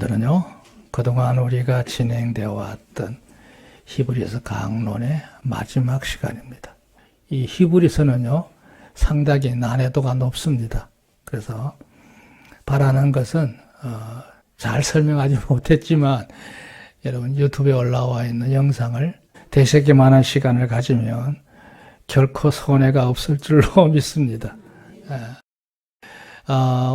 오늘은요, 그동안 우리가 진행되어 왔던 히브리서 강론의 마지막 시간입니다. 이 히브리서는요, 상당히 난이도가 높습니다. 그래서 바라는 것은 잘 설명하지 못했지만 여러분 유튜브에 올라와 있는 영상을 되새기만한 시간을 가지면 결코 손해가 없을 줄로 믿습니다.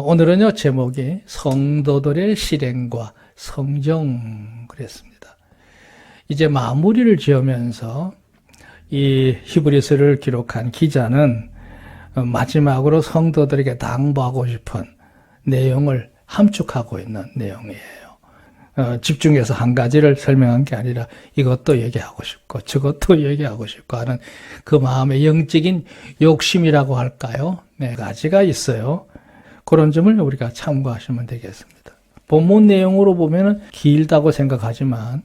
오늘은요, 제목이 성도들의 실행과 성정 그랬습니다. 이제 마무리를 지으면서 이 히브리서를 기록한 기자는 마지막으로 성도들에게 당부하고 싶은 내용을 함축하고 있는 내용이에요. 집중해서 한 가지를 설명한 게 아니라 이것도 얘기하고 싶고 저것도 얘기하고 싶고 하는 그 마음의 영적인 욕심이라고 할까요? 네 가지가 있어요. 그런 점을 우리가 참고하시면 되겠습니다. 본문 내용으로 보면 길다고 생각하지만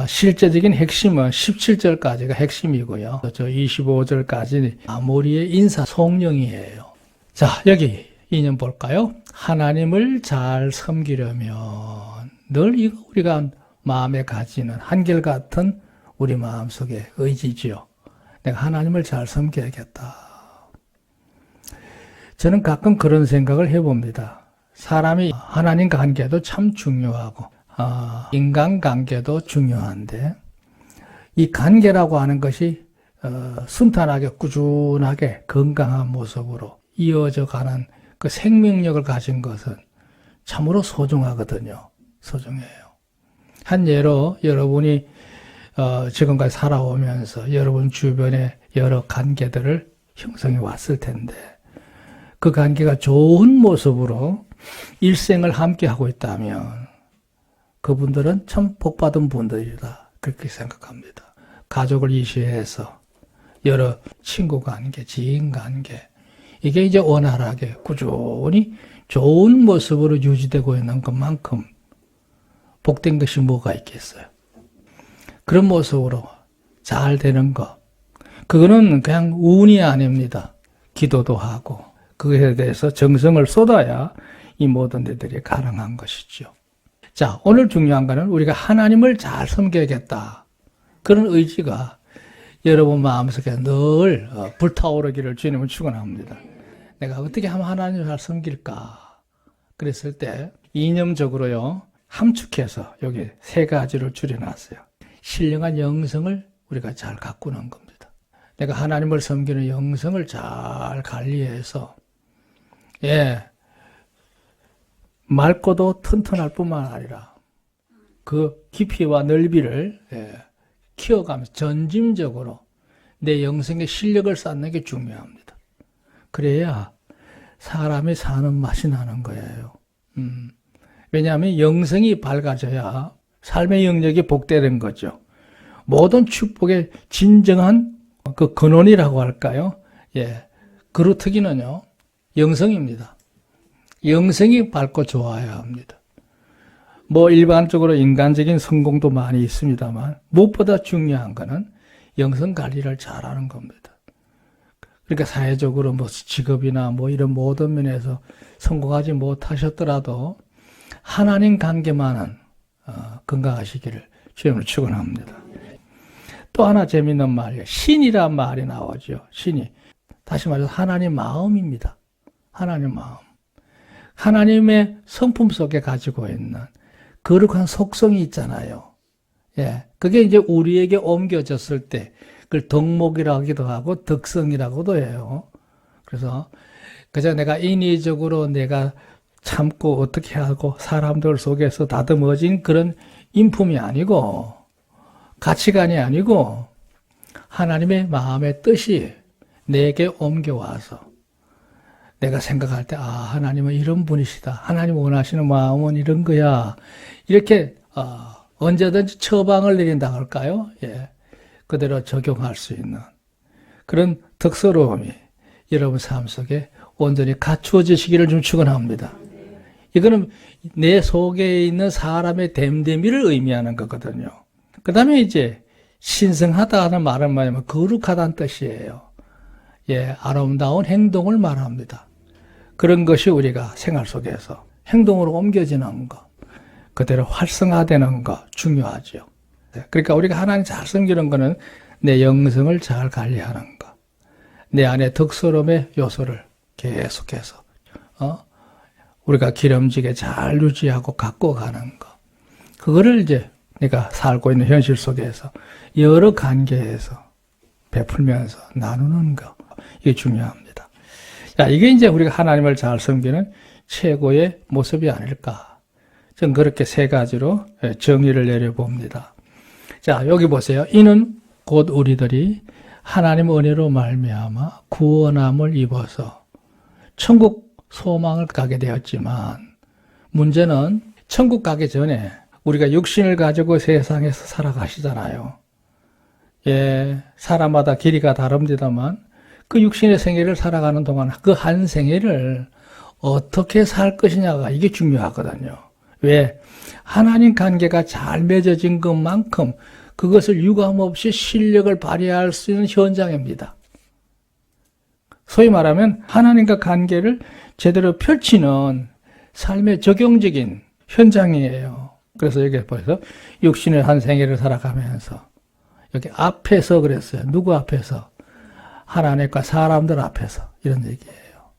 실제적인 핵심은 17절까지가 핵심이고요. 저 25절까지 마무리의 인사 송령이에요. 자, 여기 인연 볼까요? 하나님을 잘 섬기려면 늘 이거 우리가 마음에 가지는 한결같은 우리 마음속의 의지지요. 내가 하나님을 잘 섬겨야겠다. 저는 가끔 그런 생각을 해봅니다. 사람이 하나님 관계도 참 중요하고 인간관계도 중요한데 이 관계라고 하는 것이 순탄하게 꾸준하게 건강한 모습으로 이어져 가는 그 생명력을 가진 것은 참으로 소중하거든요. 소중해요. 한 예로 여러분이 지금까지 살아오면서 여러분 주변에 여러 관계들을 형성해 왔을 텐데 그 관계가 좋은 모습으로 일생을 함께하고 있다면 그분들은 참 복받은 분들이다. 그렇게 생각합니다. 가족을 이시해서 여러 친구 관계, 지인 관계 이게 이제 원활하게 꾸준히 좋은 모습으로 유지되고 있는 것만큼 복된 것이 뭐가 있겠어요. 그런 모습으로 잘 되는 것 그거는 그냥 운이 아닙니다. 기도도 하고 그것에 대해서 정성을 쏟아야 이 모든 데들이 가능한 것이죠. 자, 오늘 중요한 것은 우리가 하나님을 잘 섬겨야겠다. 그런 의지가 여러분 마음속에 늘 불타오르기를 주님은 축원합니다. 내가 어떻게 하면 하나님을 잘 섬길까? 그랬을 때 이념적으로요, 함축해서 여기 세 가지를 줄여놨어요. 신령한 영성을 우리가 잘 가꾸는 겁니다. 내가 하나님을 섬기는 영성을 잘 관리해서 맑고도 튼튼할 뿐만 아니라 그 깊이와 넓이를 키워가면서 전짐적으로 내 영성의 실력을 쌓는 게 중요합니다. 그래야 사람이 사는 맛이 나는 거예요. 왜냐하면 영성이 밝아져야 삶의 영역이 복되는 거죠. 모든 축복의 진정한 그 근원이라고 할까요? 그루터기는요, 영성입니다. 영성이 밝고 좋아야 합니다. 뭐 일반적으로 인간적인 성공도 많이 있습니다만 무엇보다 중요한 것은 영성 관리를 잘하는 겁니다. 그러니까 사회적으로 뭐 직업이나 뭐 이런 모든 면에서 성공하지 못하셨더라도 하나님 관계만은 건강하시기를 주님을 축원합니다. 또 하나 재미있는 말이에요. 신이란 말이 나오죠. 신이. 다시 말해서 하나님 마음입니다. 하나님 마음. 하나님의 성품 속에 가지고 있는 거룩한 속성이 있잖아요. 그게 이제 우리에게 옮겨졌을 때 그걸 덕목이라고 하기도 하고 덕성이라고도 해요. 그래서 그저 내가 인위적으로 내가 참고 어떻게 하고 사람들 속에서 다듬어진 그런 인품이 아니고 가치관이 아니고 하나님의 마음의 뜻이 내게 옮겨와서 내가 생각할 때 하나님은 이런 분이시다. 하나님 원하시는 마음은 이런 거야. 이렇게 언제든지 처방을 내린다고 할까요? 그대로 적용할 수 있는 그런 덕스러움이 여러분 삶 속에 온전히 갖추어지시기를 좀 축원합니다. 이거는 내 속에 있는 사람의 됨됨이를 의미하는 거거든요. 그 다음에 이제 신성하다는 말은 뭐냐면 거룩하다는 뜻이에요. 아름다운 행동을 말합니다. 그런 것이 우리가 생활 속에서 행동으로 옮겨지는 것. 그대로 활성화되는 거 중요하죠. 그러니까 우리가 하나님 잘 섬기는 거는 내 영성을 잘 관리하는 거, 내 안에 덕스러움의 요소를 계속해서 우리가 기름지게 잘 유지하고 갖고 가는 거, 그거를 이제 내가 살고 있는 현실 속에서 여러 관계에서 베풀면서 나누는 거, 이게 중요합니다. 자, 이게 이제 우리가 하나님을 잘 섬기는 최고의 모습이 아닐까. 저는 그렇게 세 가지로 정의를 내려봅니다. 자, 여기 보세요. 이는 곧 우리들이 하나님 은혜로 말미암아 구원함을 입어서 천국 소망을 가게 되었지만, 문제는 천국 가기 전에 우리가 육신을 가지고 세상에서 살아가시잖아요. 예, 사람마다 길이가 다릅니다만 그 육신의 생애를 살아가는 동안 그 한 생애를 어떻게 살 것이냐가 이게 중요하거든요. 왜? 하나님 관계가 잘 맺어진 것만큼 그것을 유감없이 실력을 발휘할 수 있는 현장입니다. 소위 말하면 하나님과 관계를 제대로 펼치는 삶의 적용적인 현장이에요. 그래서 여기 보여서 육신의 한 생애를 살아가면서 여기 앞에서 그랬어요. 누구 앞에서? 하나님과 사람들 앞에서, 이런 얘기예요.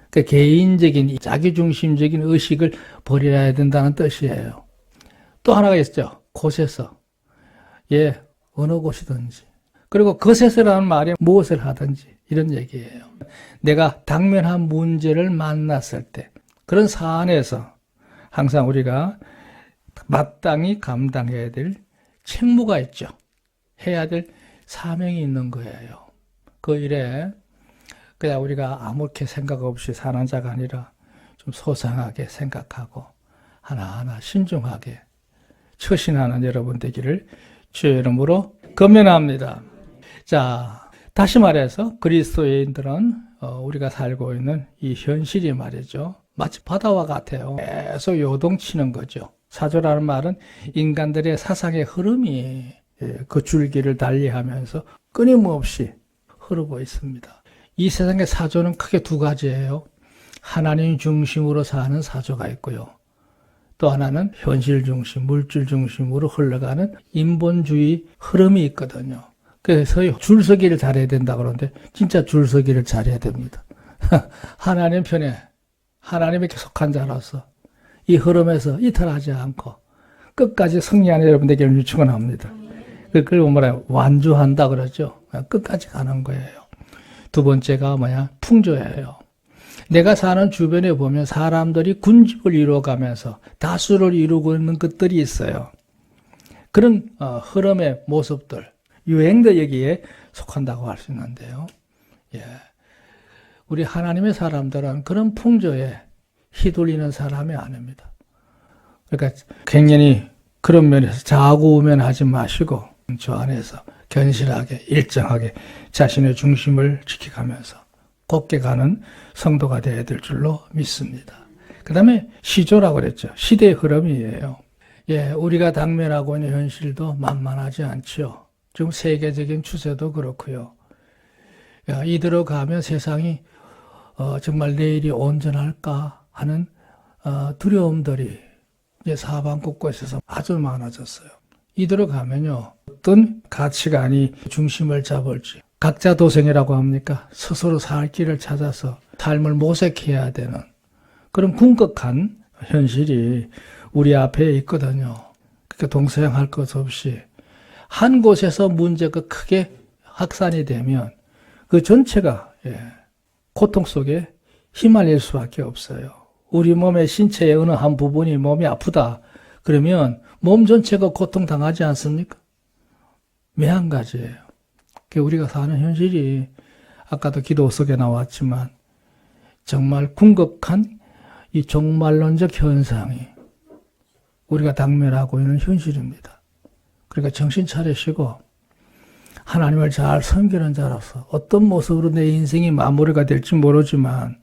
그 개인적인 자기중심적인 의식을 버려야 된다는 뜻이에요. 또 하나가 있죠. 곳에서. 예, 어느 곳이든지. 그리고 것에서라는 말이 무엇을 하든지, 이런 얘기예요. 내가 당면한 문제를 만났을 때, 그런 사안에서 항상 우리가 마땅히 감당해야 될 책무가 있죠. 해야 될 사명이 있는 거예요. 그 일에 그냥 우리가 아무렇게 생각 없이 사는 자가 아니라 좀 소상하게 생각하고 하나하나 신중하게 처신하는 여러분 되기를 주의 이름으로 권면합니다. 자, 다시 말해서 그리스도인들은 우리가 살고 있는 이 현실이 말이죠. 마치 바다와 같아요. 계속 요동치는 거죠. 사조라는 말은 인간들의 사상의 흐름이 그 줄기를 달리하면서 끊임없이 흐르고 있습니다. 이 세상의 사조는 크게 두 가지예요. 하나님 중심으로 사는 사조가 있고요. 또 하나는 현실 중심, 물질 중심으로 흘러가는 인본주의 흐름이 있거든요. 그래서 줄서기를 잘해야 된다 그러는데 진짜 줄서기를 잘해야 됩니다. 하나님 편에 하나님에게 속한 자로서 이 흐름에서 이탈하지 않고 끝까지 승리하는 여러분들에게 축원합니다. 그걸 뭐라 완주한다 그러죠. 끝까지 가는 거예요. 두 번째가 뭐야? 풍조예요. 내가 사는 주변에 보면 사람들이 군집을 이루어가면서 다수를 이루고 있는 것들이 있어요. 그런 흐름의 모습들, 유행도 여기에 속한다고 할 수 있는데요. 예. 우리 하나님의 사람들은 그런 풍조에 휘둘리는 사람이 아닙니다. 그러니까 굉장히 그런 면에서 자고우면하지 마시고 저 안에서 견실하게 일정하게 자신의 중심을 지켜가면서 곱게 가는 성도가 되어야 될 줄로 믿습니다. 그 다음에 시조라고 그랬죠. 시대의 흐름이에요. 예, 우리가 당면하고 있는 현실도 만만하지 않죠. 지금 세계적인 추세도 그렇고요. 이대로 가면 세상이 정말 내일이 온전할까 하는 두려움들이 이제 사방 곳곳에서 아주 많아졌어요. 이대로 가면요, 어떤 가치관이 중심을 잡을지, 각자 도생이라고 합니까? 스스로 살 길을 찾아서 삶을 모색해야 되는 그런 궁극한 현실이 우리 앞에 있거든요. 그러니까 동서양할 것 없이 한 곳에서 문제가 크게 확산이 되면 그 전체가 고통 속에 휘말릴 수밖에 없어요. 우리 몸의 신체의 어느 한 부분이 몸이 아프다 그러면 몸 전체가 고통당하지 않습니까? 매한가지예요. 우리가 사는 현실이 아까도 기도 속에 나왔지만 정말 궁극한 이 종말론적 현상이 우리가 당면하고 있는 현실입니다. 그러니까 정신 차리시고 하나님을 잘 섬기는 자로서 어떤 모습으로 내 인생이 마무리가 될지 모르지만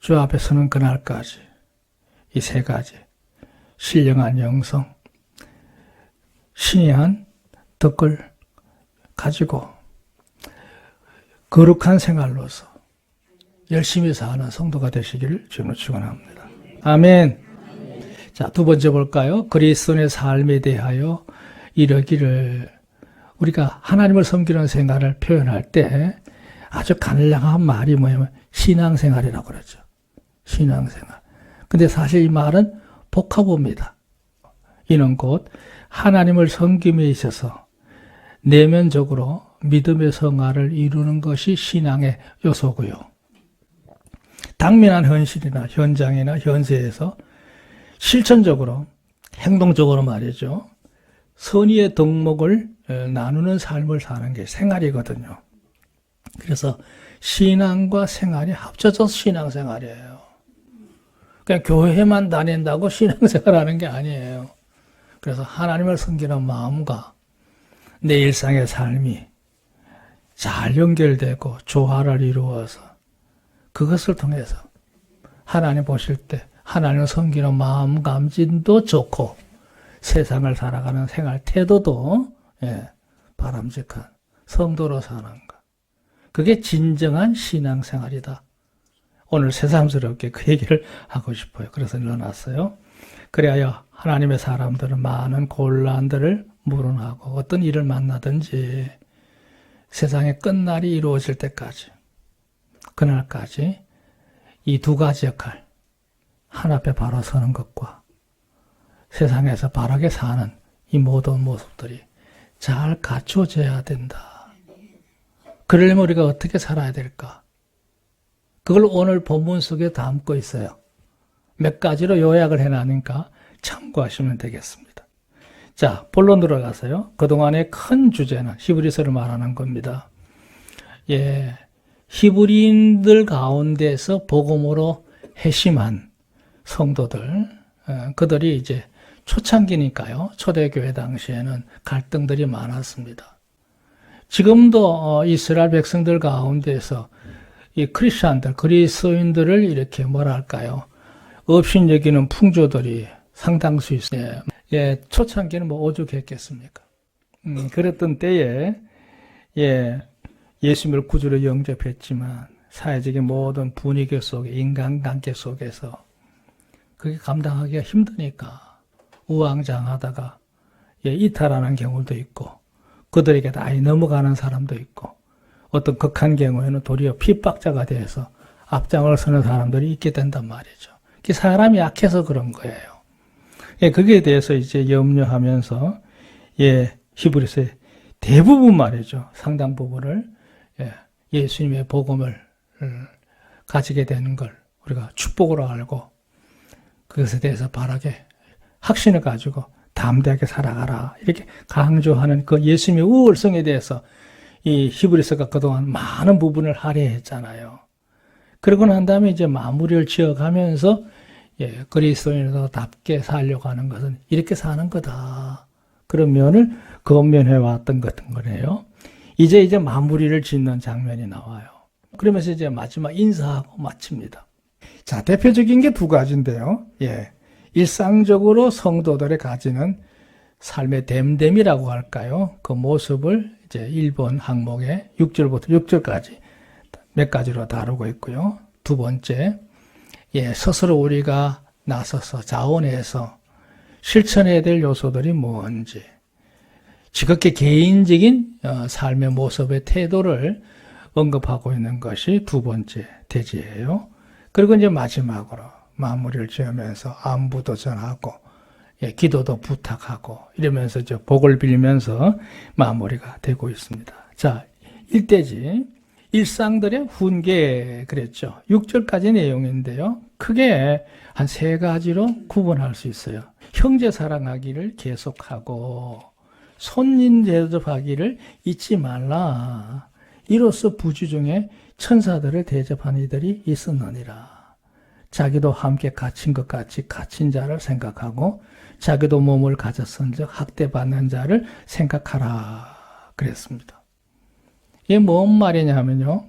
주 앞에 서는 그날까지 이 세 가지 신령한 영성, 신이한 덕을 가지고 거룩한 생활로서 열심히 사는 성도가 되시기를 주님으로 축원합니다. 아멘. 자, 두 번째 볼까요? 그리스도인의 삶에 대하여 이러기를, 우리가 하나님을 섬기는 생활을 표현할 때 아주 간략한 말이 뭐냐면 신앙생활이라고 그러죠. 신앙생활. 근데 사실 이 말은 복합어입니다. 이는 곧 하나님을 섬김에 있어서 내면적으로 믿음의 생활을 이루는 것이 신앙의 요소고요. 당면한 현실이나 현장이나 현세에서 실천적으로, 행동적으로 말이죠. 선의의 덕목을 나누는 삶을 사는 게 생활이거든요. 그래서 신앙과 생활이 합쳐져서 신앙생활이에요. 그냥 교회만 다닌다고 신앙생활하는 게 아니에요. 그래서 하나님을 섬기는 마음과 내 일상의 삶이 잘 연결되고 조화를 이루어서 그것을 통해서 하나님 보실 때 하나님을 섬기는 마음가짐도 좋고 세상을 살아가는 생활 태도도 바람직한 성도로 사는 것. 그게 진정한 신앙생활이다. 오늘 새삼스럽게 그 얘기를 하고 싶어요. 그래서 일어났어요. 그래야 하나님의 사람들은 많은 곤란들을 물어나고 어떤 일을 만나든지 세상의 끝날이 이루어질 때까지, 그날까지 이 두 가지 역할, 한 앞에 바로 서는 것과 세상에서 바르게 사는 이 모든 모습들이 잘 갖춰져야 된다. 그러려면 우리가 어떻게 살아야 될까? 그걸 오늘 본문 속에 담고 있어요. 몇 가지로 요약을 해놨으니까 참고하시면 되겠습니다. 자, 본론 들어가서요. 그동안의 큰 주제는 히브리서를 말하는 겁니다. 히브리인들 가운데서 복음으로 회심한 성도들, 그들이 이제 초창기니까요. 초대교회 당시에는 갈등들이 많았습니다. 지금도 이스라엘 백성들 가운데서 이 크리스천들, 그리스도인들을 이렇게 뭐랄까요? 업신 여기는 풍조들이 상당수 있어요. 초창기는 뭐 오죽했겠습니까? 그랬던 때에, 예수님을 구주로 영접했지만, 사회적인 모든 분위기 속에, 인간관계 속에서, 그게 감당하기가 힘드니까, 우왕좌왕하다가, 이탈하는 경우도 있고, 그들에게 나이 넘어가는 사람도 있고, 어떤 극한 경우에는 도리어 핍박자가 돼서 앞장을 서는 사람들이 있게 된단 말이죠. 사람이 약해서 그런 거예요. 거기에 대해서 이제 염려하면서, 히브리서의 대부분 말이죠. 상당 부분을, 예수님의 복음을 가지게 되는 걸 우리가 축복으로 알고, 그것에 대해서 바르게 확신을 가지고 담대하게 살아가라. 이렇게 강조하는 그 예수님의 우월성에 대해서 이 히브리서가 그동안 많은 부분을 할애했잖아요. 그러고 난 다음에 이제 마무리를 지어가면서 그리스도인으로답게 살려고 하는 것은 이렇게 사는 거다. 그런 면을 건면해 왔던 같은 거네요. 이제 마무리를 짓는 장면이 나와요. 그러면서 이제 마지막 인사하고 마칩니다. 자, 대표적인 게 두 가지인데요. 일상적으로 성도들이 가지는 삶의 됨됨이라고 할까요? 그 모습을 이제 1번 항목에 6절부터 6절까지 몇 가지로 다루고 있고요. 두 번째, 스스로 우리가 나서서 자원해서 실천해야 될 요소들이 뭔지, 지극히 개인적인 삶의 모습의 태도를 언급하고 있는 것이 두 번째 대지예요. 그리고 이제 마지막으로 마무리를 지으면서 안부도 전하고, 기도도 부탁하고, 이러면서 이제 복을 빌면서 마무리가 되고 있습니다. 자, 1대지. 일상들의 훈계 그랬죠. 6절까지 내용인데요. 크게 한 세 가지로 구분할 수 있어요. 형제 사랑하기를 계속하고, 손님 대접하기를 잊지 말라. 이로써 부주 중에 천사들을 대접하는 이들이 있었느니라. 자기도 함께 갇힌 것 같이 갇힌 자를 생각하고 자기도 몸을 가졌은즉 학대받는 자를 생각하라 그랬습니다. 이게 뭔 말이냐면요.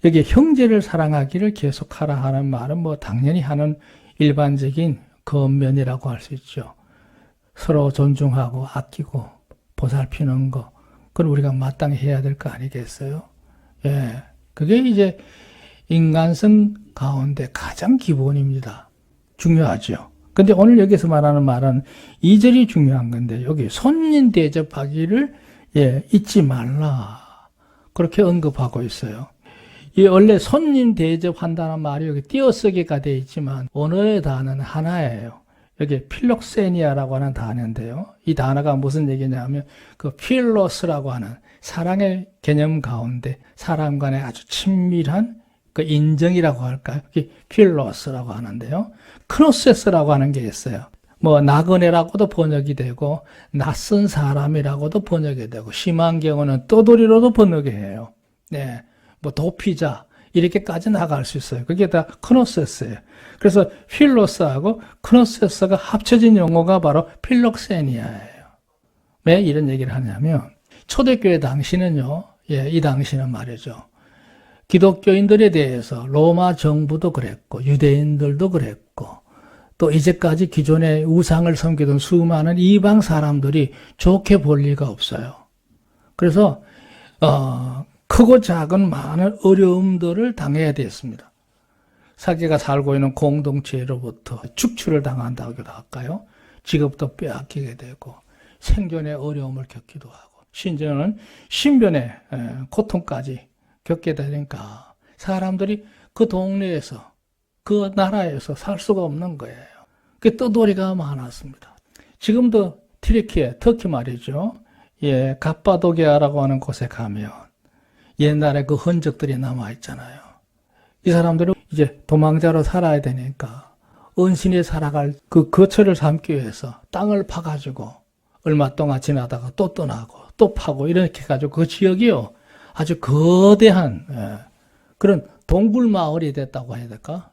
여기 형제를 사랑하기를 계속하라 하는 말은 뭐 당연히 하는 일반적인 권면이라고 할 수 있죠. 서로 존중하고 아끼고 보살피는 거, 그걸 우리가 마땅히 해야 될 거 아니겠어요? 그게 이제 인간성 가운데 가장 기본입니다. 중요하죠. 근데 오늘 여기서 말하는 말은 2절이 중요한 건데, 여기 손님 대접하기를, 잊지 말라. 그렇게 언급하고 있어요. 이 원래 손님 대접한다는 말이 여기 띄어쓰기가 되어 있지만, 언어의 단어는 하나예요. 여기 필록세니아라고 하는 단어인데요. 이 단어가 무슨 얘기냐면, 그 필로스라고 하는 사랑의 개념 가운데 사람 간의 아주 친밀한 그 인정이라고 할까요? 그게 필로스라고 하는데요. 크로세스라고 하는 게 있어요. 뭐 나그네라고도 번역이 되고 낯선 사람이라고도 번역이 되고 심한 경우는 떠돌이로도 번역이 해요. 네, 뭐 도피자 이렇게까지 나갈 수 있어요. 그게 다 크노세스예요. 그래서 필로스하고 크노세스가 합쳐진 용어가 바로 필록세니아예요. 왜 이런 얘기를 하냐면 초대교회 당시는요. 이 당시는 말이죠. 기독교인들에 대해서 로마 정부도 그랬고 유대인들도 그랬고 또 이제까지 기존의 우상을 섬기던 수많은 이방 사람들이 좋게 볼 리가 없어요. 그래서 크고 작은 많은 어려움들을 당해야 됐습니다. 자기가 살고 있는 공동체로부터 축출을 당한다고도 할까요? 직업도 빼앗기게 되고 생존의 어려움을 겪기도 하고 심지어는 신변의 고통까지 겪게 되니까 사람들이 그 동네에서 그 나라에서 살 수가 없는 거예요. 그 떠돌이가 많았습니다. 지금도 튀르키예, 터키 말이죠. 갑바도기아라고 하는 곳에 가면 옛날에 그 흔적들이 남아있잖아요. 이 사람들은 이제 도망자로 살아야 되니까 은신이 살아갈 그 거처를 삼기 위해서 땅을 파가지고 얼마 동안 지나다가 또 떠나고 또 파고 이렇게 해가지고 그 지역이요. 아주 거대한 그런 동굴 마을이 됐다고 해야 될까?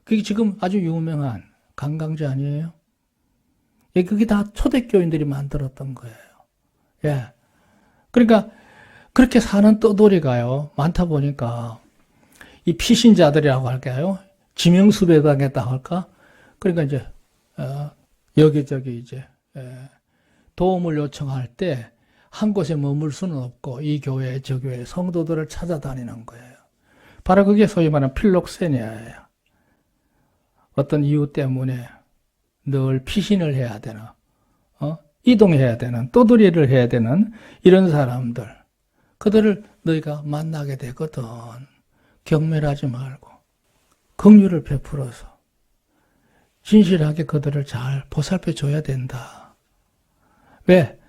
그게 지금 아주 유명한 관광지 아니에요? 그게 다 초대교인들이 만들었던 거예요. 그러니까 그렇게 사는 떠돌이가요 많다 보니까 이 피신자들이라고 할까요? 지명수배당했다 할까? 그러니까 이제 여기저기 이제 도움을 요청할 때 한 곳에 머물 수는 없고 이 교회 저 교회 성도들을 찾아다니는 거예요. 바로 그게 소위 말하는 필록세니아예요. 어떤 이유 때문에 늘 피신을 해야 되나, 이동해야 되는, 떠돌이를 해야 되는 이런 사람들, 그들을 너희가 만나게 되거든. 경멸하지 말고 긍휼을 베풀어서 진실하게 그들을 잘 보살펴 줘야 된다. 왜?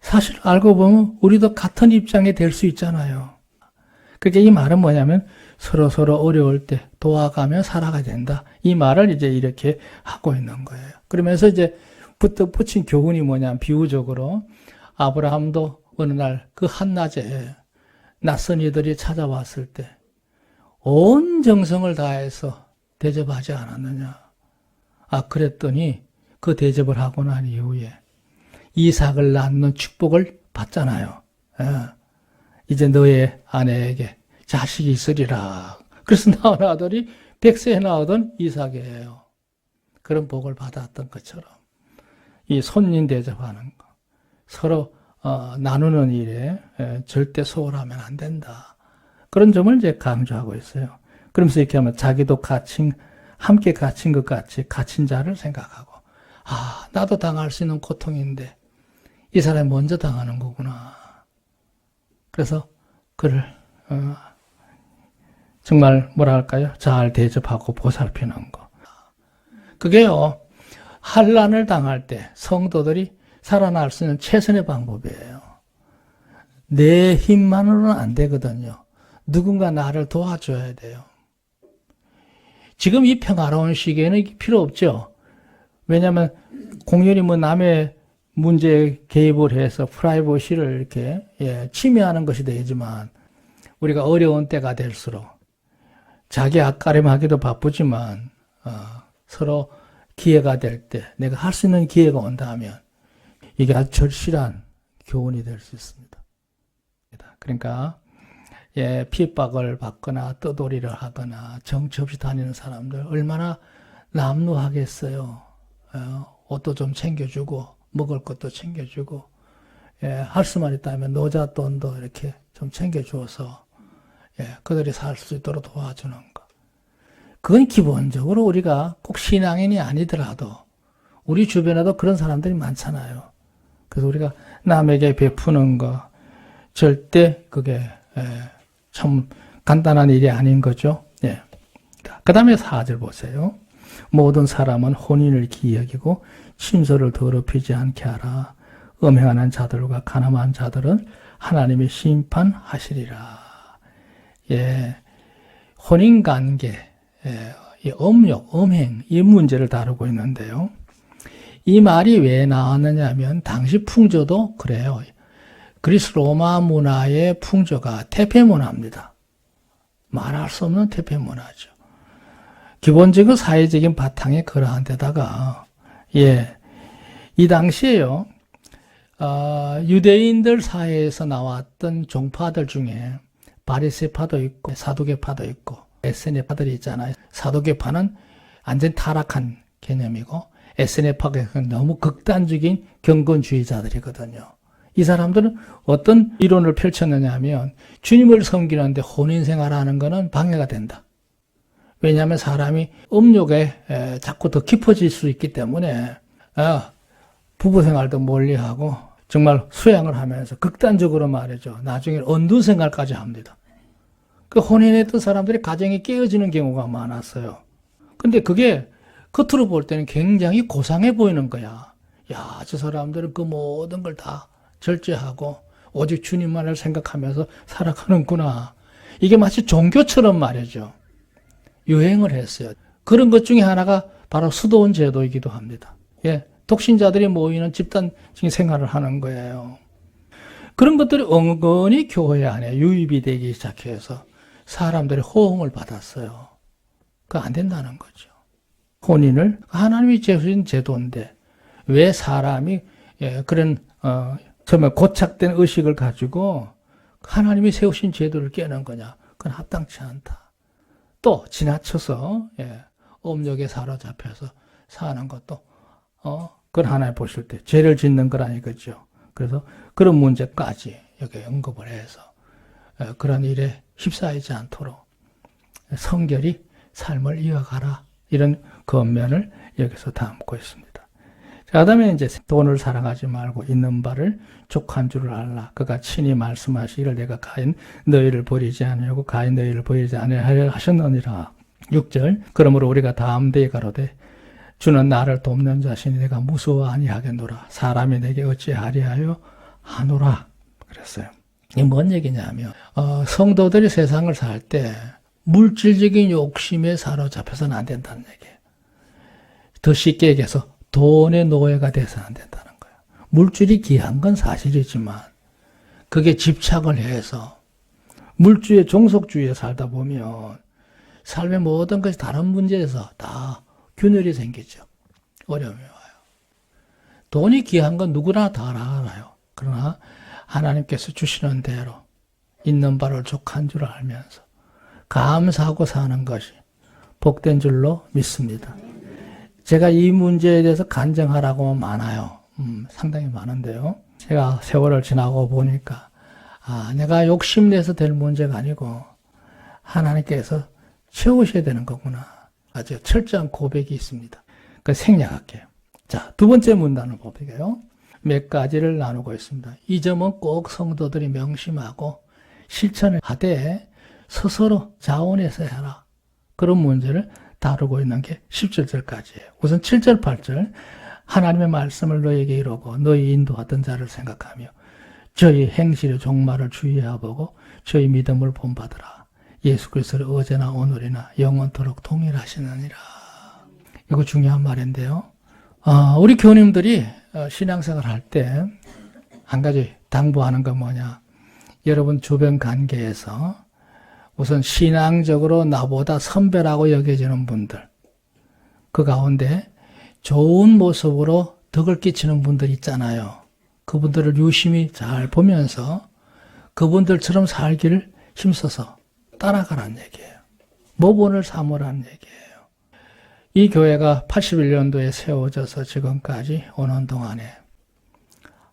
사실 알고 보면 우리도 같은 입장이 될 수 있잖아요. 그게 이 말은 뭐냐면 서로 어려울 때 도와가며 살아가야 된다. 이 말을 이제 이렇게 하고 있는 거예요. 그러면서 이제 붙인 교훈이 뭐냐면 비유적으로 아브라함도 어느 날 그 한낮에 낯선 이들이 찾아왔을 때 온 정성을 다해서 대접하지 않았느냐. 그랬더니 그 대접을 하고 난 이후에 이삭을 낳는 축복을 받잖아요. 이제 너의 아내에게 자식이 있으리라. 그래서 낳은 아들이 100세에 낳았던 이삭이에요. 그런 복을 받았던 것처럼 이 손님 대접하는 거, 서로 나누는 일에 절대 소홀하면 안 된다. 그런 점을 이제 강조하고 있어요. 그러면서 이렇게 하면 자기도 함께 갇힌 것 같이 갇힌 자를 생각하고 나도 당할 수 있는 고통인데 이 사람이 먼저 당하는 거구나. 그래서 그를 정말 뭐랄까요? 잘 대접하고 보살피는 거. 그게요. 환난을 당할 때 성도들이 살아날 수 있는 최선의 방법이에요. 내 힘만으로는 안 되거든요. 누군가 나를 도와줘야 돼요. 지금 이 평화로운 시기에는 이게 필요 없죠. 왜냐하면 공연히 남의 문제에 개입을 해서 프라이버시를 이렇게 침해하는 것이 되지만 우리가 어려운 때가 될수록 자기 앞가림하기도 바쁘지만 서로 기회가 될 때 내가 할 수 있는 기회가 온다면 이게 아주 절실한 교훈이 될 수 있습니다. 그러니까 핍박을 받거나 떠돌이를 하거나 정처 없이 다니는 사람들 얼마나 남루하겠어요. 옷도 좀 챙겨주고 먹을 것도 챙겨주고 할 수만 있다면 노잣돈도 이렇게 좀 챙겨주어서 그들이 살 수 있도록 도와주는 것. 그건 기본적으로 우리가 꼭 신앙인이 아니더라도 우리 주변에도 그런 사람들이 많잖아요. 그래서 우리가 남에게 베푸는 거 절대 그게 참 간단한 일이 아닌 거죠. 예. 그 다음에 4절 보세요. 모든 사람은 혼인을 기이 여기고 침소를 더럽히지 않게 하라. 음행하는 자들과 가늠한 자들은 하나님이 심판하시리라. 예, 혼인관계, 이 음욕, 음행, 이 문제를 다루고 있는데요. 이 말이 왜 나왔느냐 하면 당시 풍조도 그래요. 그리스 로마 문화의 풍조가 태폐 문화입니다. 말할 수 없는 태폐 문화죠. 기본적인 사회적인 바탕이 그러한 데다가, 예, 이 당시에요, 유대인들 사회에서 나왔던 종파들 중에 바리새파도 있고 사두개파도 있고 에세네파들이 있잖아요. 사두개파는 완전 타락한 개념이고 에세네파가 너무 극단적인 경건주의자들이거든요. 이 사람들은 어떤 이론을 펼쳤느냐 하면 주님을 섬기는데 혼인생활하는 것은 방해가 된다. 왜냐하면 사람이 음욕에 자꾸 더 깊어질 수 있기 때문에 부부생활도 멀리하고 정말 수양을 하면서 극단적으로 말이죠. 나중에 언둔 생활까지 합니다. 그 혼인했던 사람들이 가정이 깨어지는 경우가 많았어요. 근데 그게 겉으로 볼 때는 굉장히 고상해 보이는 거야. 야, 저 사람들은 그 모든 걸 다 절제하고 오직 주님만을 생각하면서 살아가는구나. 이게 마치 종교처럼 말이죠. 유행을 했어요. 그런 것 중에 하나가 바로 수도원 제도이기도 합니다. 예, 독신자들이 모이는 집단적인 생활을 하는 거예요. 그런 것들이 은근히 교회 안에 유입이 되기 시작해서 사람들의 호응을 받았어요. 그거 안 된다는 거죠. 혼인을 하나님이 제수인 제도인데 왜 사람이 그런 정말 고착된 의식을 가지고 하나님이 세우신 제도를 깨는 거냐? 그건 합당치 않다. 또 지나쳐서 음욕에 사로잡혀서 사는 것도 그걸 하나님 보실 때 죄를 짓는 거라 이거죠. 그래서 그런 문제까지 여기 언급을 해서 그런 일에 휩싸이지 않도록 성결히 삶을 이어가라 이런 권면을 여기서 담고 있습니다. 자, 그다음에 이제 돈을 사랑하지 말고 있는 바를 족한 줄을 알라. 그가 친히 말씀하시기를 내가 가인 너희를 버리지 아니하고 가인 너희를 버리지 아니하려 하셨느니라. 6절 그러므로 우리가 다음대에 가로되 주는 나를 돕는 자신이 내가 무서워 아니하겠노라. 사람이 내게 어찌하리하여 하노라. 그랬어요. 이게 뭔 얘기냐면 성도들이 세상을 살 때 물질적인 욕심에 사로잡혀서는 안 된다는 얘기예요. 더 쉽게 얘기해서 돈의 노예가 돼서는 안 된다는 거예요. 물질이 귀한 건 사실이지만 그게 집착을 해서 물주의 종속주의에 살다 보면 삶의 모든 것이 다른 문제에서 다 균열이 생기죠. 어려움이 와요. 돈이 귀한 건 누구나 다 알아요. 그러나 하나님께서 주시는 대로 있는 바를 족한 줄 알면서 감사하고 사는 것이 복된 줄로 믿습니다. 제가 이 문제에 대해서 간증하라고 많아요. 상당히 많은데요. 제가 세월을 지나고 보니까 내가 욕심내서 될 문제가 아니고 하나님께서 채우셔야 되는 거구나. 아주 철저한 고백이 있습니다. 그 생략할게요. 자, 두 번째 문단을 볼게요. 몇 가지를 나누고 있습니다. 이 점은 꼭 성도들이 명심하고 실천을 하되 스스로 자원해서 해라. 그런 문제를 다루고 있는 게 17절까지예요. 우선 7절, 8절 하나님의 말씀을 너희에게 이루고 너희 인도하던 자를 생각하며 저희 행실의 종말을 주의해보고 저희 믿음을 본받으라. 예수 그리스도를 어제나 오늘이나 영원토록 동일하시느니라. 이거 중요한 말인데요. 우리 교우님들이 신앙생활 할 때 한 가지 당부하는 건 뭐냐. 여러분 주변 관계에서 우선 신앙적으로 나보다 선배라고 여겨지는 분들, 그 가운데 좋은 모습으로 덕을 끼치는 분들 있잖아요. 그분들을 유심히 잘 보면서 그분들처럼 살기를 힘써서 따라가라는 얘기예요. 모본을 삼으라는 얘기예요. 이 교회가 81년도에 세워져서 지금까지 오는 동안에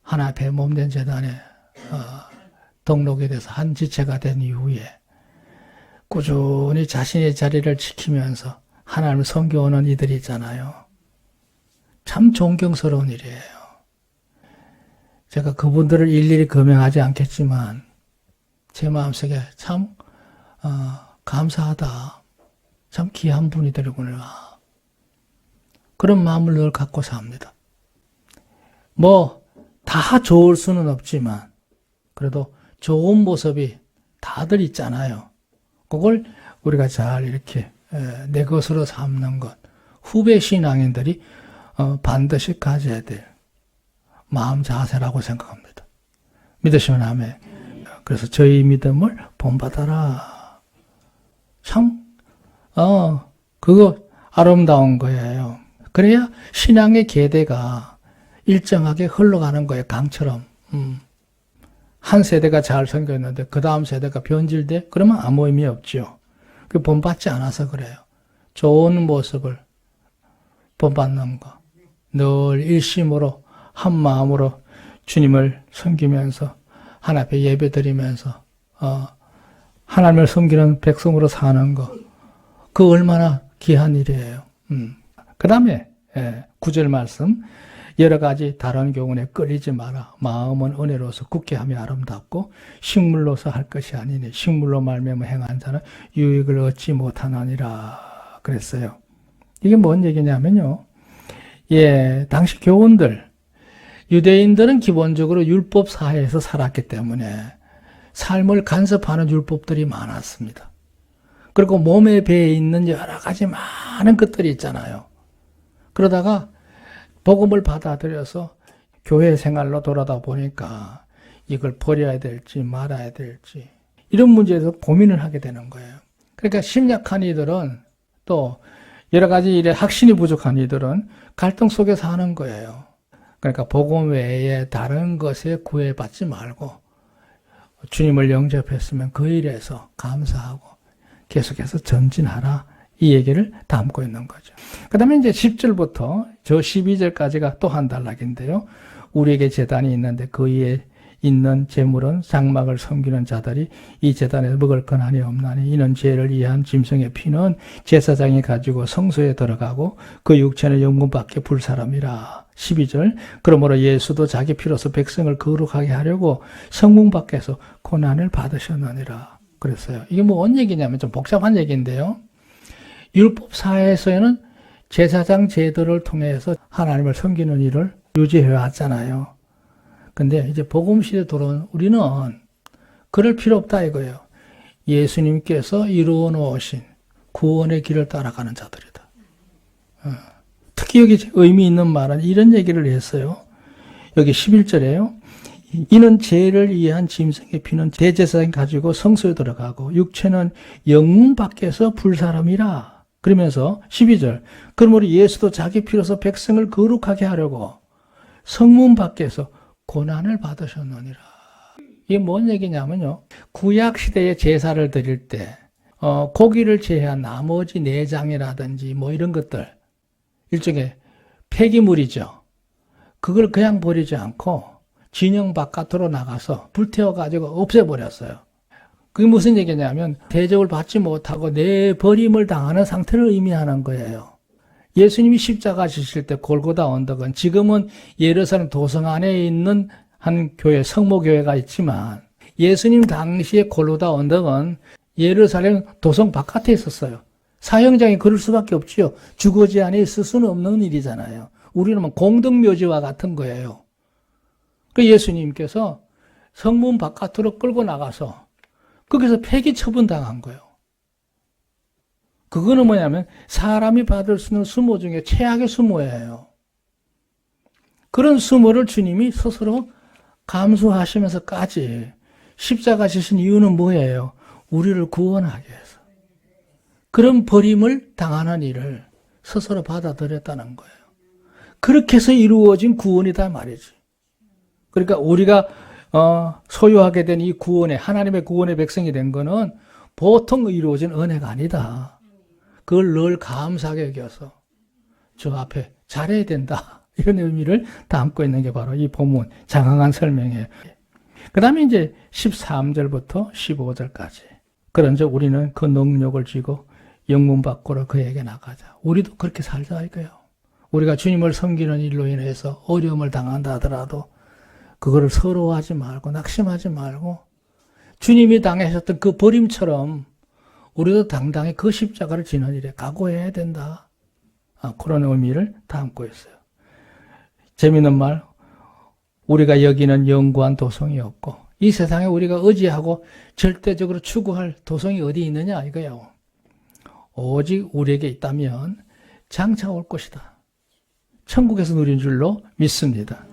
하나 앞에 몸된 재단에 등록이 돼서 한 지체가 된 이후에 꾸준히 자신의 자리를 지키면서 하나님을 섬겨오는 이들이 있잖아요. 참 존경스러운 일이에요. 제가 그분들을 일일이 거명하지 않겠지만 제 마음속에 참 감사하다. 참 귀한 분이더구나. 그런 마음을 늘 갖고 삽니다. 다 좋을 수는 없지만 그래도 좋은 모습이 다들 있잖아요. 그걸 우리가 잘 이렇게 내 것으로 삼는 것, 후배 신앙인들이 반드시 가져야 될 마음 자세라고 생각합니다. 믿으시면 아멘. 그래서 저희 믿음을 본받아라. 참, 그거 아름다운 거예요. 그래야 신앙의 계대가 일정하게 흘러가는 거예요. 강처럼. 한 세대가 잘 생겼는데 그 다음 세대가 변질돼? 그러면 아무 의미 없죠. 그 본받지 않아서 그래요. 좋은 모습을 본받는 거. 늘 일심으로 한 마음으로 주님을 섬기면서 하나님 앞에 예배드리면서 하나님을 섬기는 백성으로 사는 거. 그 얼마나 귀한 일이에요. 그 다음에 9절 말씀. 여러 가지 다른 교훈에 끌리지 마라. 마음은 은혜로서 굳게 함이 아름답고 식물로서 할 것이 아니니 식물로 말미암아 행한 자는 유익을 얻지 못하나니라 그랬어요. 이게 뭔 얘기냐면요. 당시 교훈들, 유대인들은 기본적으로 율법 사회에서 살았기 때문에 삶을 간섭하는 율법들이 많았습니다. 그리고 몸에 배에 있는 여러 가지 많은 것들이 있잖아요. 그러다가 복음을 받아들여서 교회 생활로 돌아다 보니까 이걸 버려야 될지 말아야 될지 이런 문제에 대해서 고민을 하게 되는 거예요. 그러니까 심약한 이들은 또 여러 가지 일에 확신이 부족한 이들은 갈등 속에 사는 거예요. 그러니까 복음 외에 다른 것에 구애받지 말고 주님을 영접했으면 그 일에서 감사하고 계속해서 전진하라. 이 얘기를 담고 있는 거죠. 그 다음에 이제 10절부터 저 12절까지가 또 한 단락인데요. 우리에게 제단이 있는데 그 위에 있는 제물은 장막을 섬기는 자들이 이 제단에 먹을 권한이 없나니 이는 죄를 위한 짐승의 피는 제사장이 가지고 성소에 들어가고 그 육체는 영문 밖에 불사람이라. 12절 그러므로 예수도 자기 피로서 백성을 거룩하게 하려고 성문 밖에서 고난을 받으셨느니라. 그랬어요. 이게 뭔 얘기냐면 좀 복잡한 얘기인데요. 율법 사회에서는 제사장 제도를 통해서 하나님을 섬기는 일을 유지해 왔잖아요. 근데 이제 복음 시대에 들어온 우리는 그럴 필요 없다 이거예요. 예수님께서 이루어 놓으신 구원의 길을 따라가는 자들이다. 특히 여기 의미 있는 말은 이런 얘기를 했어요. 여기 11절에요. 이는 죄를 위한 짐승의 피는 대제사장이 가지고 성소에 들어가고 육체는 영문 밖에서 불사람이라. 그러면서 12절 그러므로 예수도 자기 피로서 백성을 거룩하게 하려고 성문 밖에서 고난을 받으셨느니라. 이게 뭔 얘기냐면요. 구약 시대에 제사를 드릴 때 고기를 제외한 나머지 내장이라든지 뭐 이런 것들 일종의 폐기물이죠. 그걸 그냥 버리지 않고 진영 바깥으로 나가서 불태워가지고 없애버렸어요. 그게 무슨 얘기냐면 대접을 받지 못하고 내버림을 당하는 상태를 의미하는 거예요. 예수님이 십자가 지실 때 골고다 언덕은 지금은 예루살렘 도성 안에 있는 한 교회, 성모교회가 있지만 예수님 당시에 골고다 언덕은 예루살렘 도성 바깥에 있었어요. 사형장이 그럴 수밖에 없지요. 주거지 안에 있을 수는 없는 일이잖아요. 우리는 공동묘지와 같은 거예요. 그 예수님께서 성문 바깥으로 끌고 나가서 거기서 폐기 처분당한 거예요. 그거는 뭐냐면 사람이 받을 수 있는 수모 중에 최악의 수모예요. 그런 수모를 주님이 스스로 감수하시면서까지 십자가 지신 이유는 뭐예요? 우리를 구원하기 위해서. 그런 버림을 당하는 일을 스스로 받아들였다는 거예요. 그렇게 해서 이루어진 구원이다 말이지. 그러니까 우리가 소유하게 된 이 구원의 하나님의 구원의 백성이 된 거는 보통 이루어진 은혜가 아니다. 그걸 늘 감사하게 여겨서 저 앞에 잘해야 된다. 이런 의미를 담고 있는 게 바로 이 본문 장황한 설명이에요. 그 다음에 이제 13절부터 15절까지 그런즉 우리는 그 능력을 쥐고 영문 밖으로 그에게 나가자. 우리도 그렇게 살자 이거예요. 우리가 주님을 섬기는 일로 인해서 어려움을 당한다 하더라도 그거를 서러워하지 말고 낙심하지 말고 주님이 당하셨던 그 버림처럼 우리도 당당히 그 십자가를 지는 일에 각오해야 된다. 그런 의미를 담고 있어요. 재미있는 말, 우리가 여기는 영구한 도성이 없고 이 세상에 우리가 의지하고 절대적으로 추구할 도성이 어디 있느냐 이거예요. 오직 우리에게 있다면 장차 올 것이다. 천국에서 누린 줄로 믿습니다.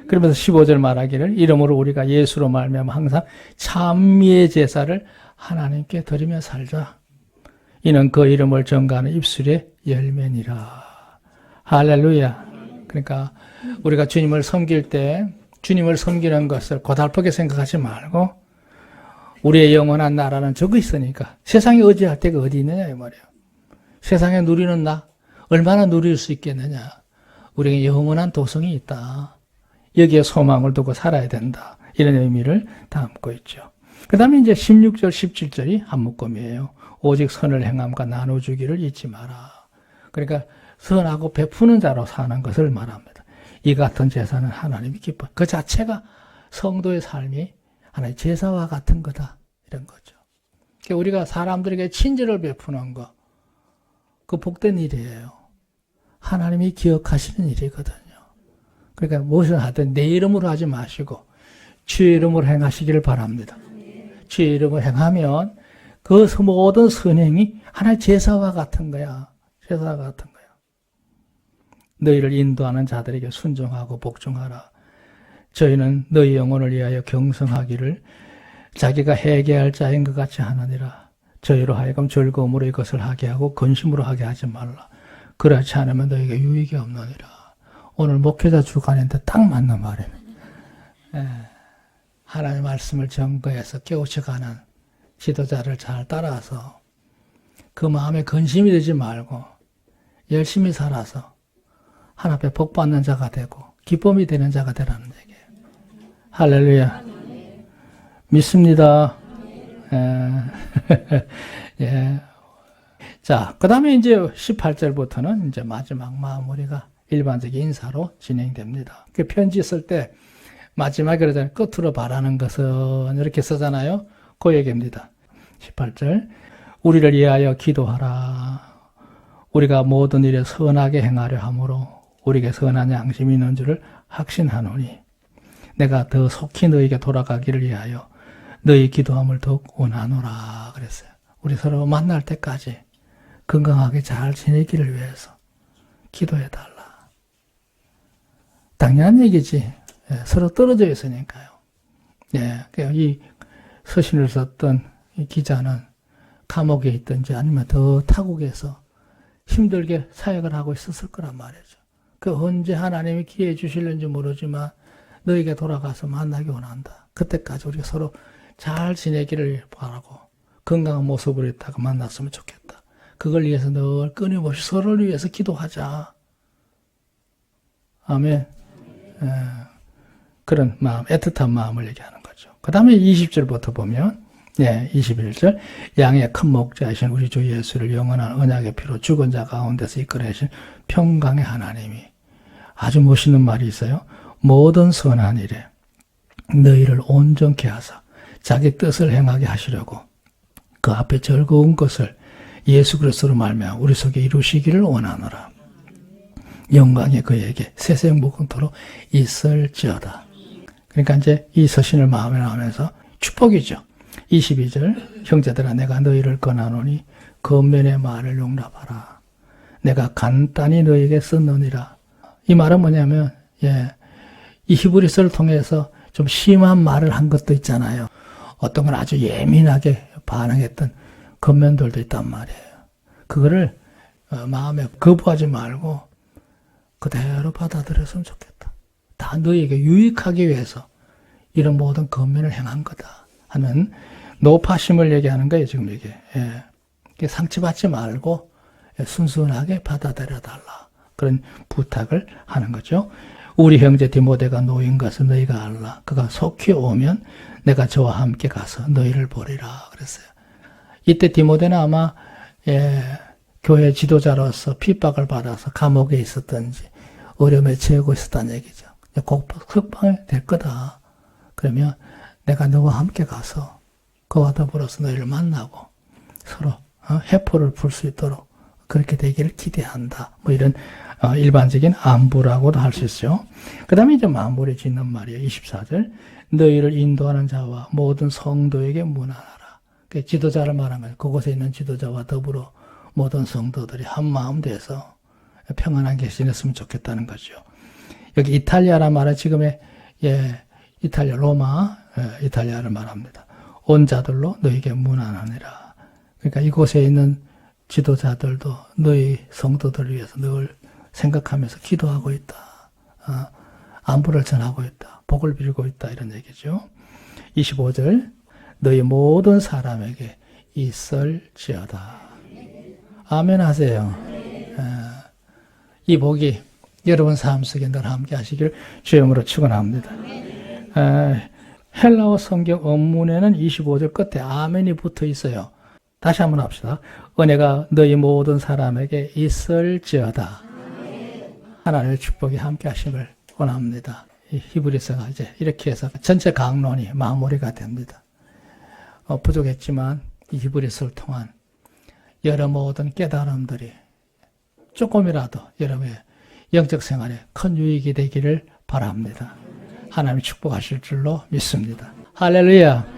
그러면서 15절 말하기를 이러므로 우리가 예수로 말미암아 항상 찬미의 제사를 하나님께 드리며 살자. 이는 그 이름을 전가하는 입술의 열매니라. 할렐루야. 그러니까 우리가 주님을 섬길 때 주님을 섬기는 것을 고달프게 생각하지 말고 우리의 영원한 나라는 저기 있으니까 세상에 의지할 데가 어디 있느냐 이 말이에요. 세상에 누리는 나 얼마나 누릴 수 있겠느냐. 우리에게 영원한 도성이 있다. 여기에 소망을 두고 살아야 된다. 이런 의미를 담고 있죠. 그 다음에 이제 16절, 17절이 한 묶음이에요. 오직 선을 행함과 나눠주기를 잊지 마라. 그러니까 선하고 베푸는 자로 사는 것을 말합니다. 이 같은 제사는 하나님이 기뻐. 그 자체가 성도의 삶이 하나의 제사와 같은 거다. 이런 거죠. 그러니까 우리가 사람들에게 친절을 베푸는 거, 그 복된 일이에요. 하나님이 기억하시는 일이거든요. 그러니까 무엇을 하든 내 이름으로 하지 마시고 주의 이름으로 행하시기를 바랍니다. 주의 이름으로 행하면 그 모든 선행이 하나의 제사와 같은 거야. 제사와 같은 거야. 너희를 인도하는 자들에게 순종하고 복종하라. 저희는 너희 영혼을 위하여 경성하기를 자기가 회개할 자인 것 같이 하느니라. 저희로 하여금 즐거움으로 이것을 하게 하고 근심으로 하게 하지 말라. 그렇지 않으면 너희에게 유익이 없느니라. 오늘 목회자 주간인데 딱 맞는 말이에요. 하나님의 말씀을 증거해서 깨우쳐가는 지도자를 잘 따라서 그 마음에 근심이 되지 말고 열심히 살아서 하나님의 복 받는 자가 되고 기쁨이 되는 자가 되라는 얘기예요. 할렐루야. 믿습니다. 예. 자, 그 다음에 이제 18절부터는 이제 마지막 마무리가 일반적인 인사로 진행됩니다. 그 편지 쓸 때 마지막에 그러잖아요. 끝으로 바라는 것은 이렇게 쓰잖아요. 그 얘기입니다. 18절. 우리를 위하여 기도하라. 우리가 모든 일에 선하게 행하려 함으로 우리에게 선한 양심이 있는 줄을 확신하노니 내가 더 속히 너에게 돌아가기를 위하여 너희 기도함을 더욱 원하노라 그랬어요. 우리 서로 만날 때까지 건강하게 잘 지내기를 위해서 기도해달라. 당연한 얘기지. 서로 떨어져 있으니까요. 이 서신을 썼던 이 기자는 감옥에 있든지 아니면 더 타국에서 힘들게 사역을 하고 있었을 거란 말이죠. 그 언제 하나님이 기회 주실는지 모르지만 너에게 돌아가서 만나기 원한다. 그때까지 우리가 서로 잘 지내기를 바라고 건강한 모습으로 있다가 만났으면 좋겠다. 그걸 위해서 늘 끊임없이 서로를 위해서 기도하자. 아멘. 그런 마음, 애틋한 마음을 얘기하는 거죠. 그 다음에 20절부터 보면 21절 양의 큰 목자이신 우리 주 예수를 영원한 언약의 피로 죽은 자 가운데서 이끌어내신 평강의 하나님이 아주 멋있는 말이 있어요. 모든 선한 일에 너희를 온전케 하사 자기 뜻을 행하게 하시려고 그 앞에 즐거운 것을 예수 그리스도로 말미암아 우리 속에 이루시기를 원하노라. 영광이 그에게 세세무궁토록 있을지어다. 그러니까 이제 이 서신을 마음에 나오면서 축복이죠. 22절 형제들아 내가 너희를 권하노니 겉면의 말을 용납하라. 내가 간단히 너희에게 썼느니라. 이 말은 뭐냐면 이 히브리서를 통해서 좀 심한 말을 한 것도 있잖아요. 어떤 건 아주 예민하게 반응했던 겉면들도 있단 말이에요. 그거를 마음에 거부하지 말고 그대로 받아들였으면 좋겠다. 다 너희에게 유익하기 위해서 이런 모든 겉면을 행한 거다 하는 노파심을 얘기하는 거예요. 지금 이게 상처받지 말고 순순하게 받아들여 달라. 그런 부탁을 하는 거죠. 우리 형제 디모데가 노인 것을 너희가 알라. 그가 속히 오면 내가 저와 함께 가서 너희를 보리라 그랬어요. 이때 디모데는 아마 교회 지도자로서 핍박을 받아서 감옥에 있었던지 어려움에 처하고 있었다는 얘기죠. 곧 석방이 될 거다. 그러면 내가 너와 함께 가서 그와 더불어서 너희를 만나고 서로 해포를 풀 수 있도록 그렇게 되기를 기대한다. 뭐 이런 일반적인 안부라고도 할 수 있죠. 그 다음에 이제 마무리 짓는 말이에요. 24절. 너희를 인도하는 자와 모든 성도에게 문안하라. 그 지도자를 말한 거예요. 그곳에 있는 지도자와 더불어 모든 성도들이 한 마음 돼서 평안하게 지냈으면 좋겠다는 거죠. 여기 이탈리아라 말은 지금의 이탈리아 로마 이탈리아를 말합니다. 온 자들로 너에게 문안하니라. 그러니까 이곳에 있는 지도자들도 너희 성도들을 위해서 늘 생각하면서 기도하고 있다. 안부를 전하고 있다. 복을 빌고 있다. 이런 얘기죠. 25절 너희 모든 사람에게 있을지어다. 아멘 하세요. 이 복이 여러분 삶 속에 늘 함께 하시길 주님으로 축원합니다. 헬라어 성경 원문에는 25절 끝에 아멘이 붙어 있어요. 다시 한번 합시다. 은혜가 너희 모든 사람에게 있을지어다. 하나님의 축복이 함께 하심을 원합니다. 이 히브리서가 이제 이렇게 해서 전체 강론이 마무리가 됩니다. 부족했지만 이 히브리서를 통한 여러 모든 깨달음들이 조금이라도 여러분의 영적 생활에 큰 유익이 되기를 바랍니다. 하나님 축복하실 줄로 믿습니다. 할렐루야.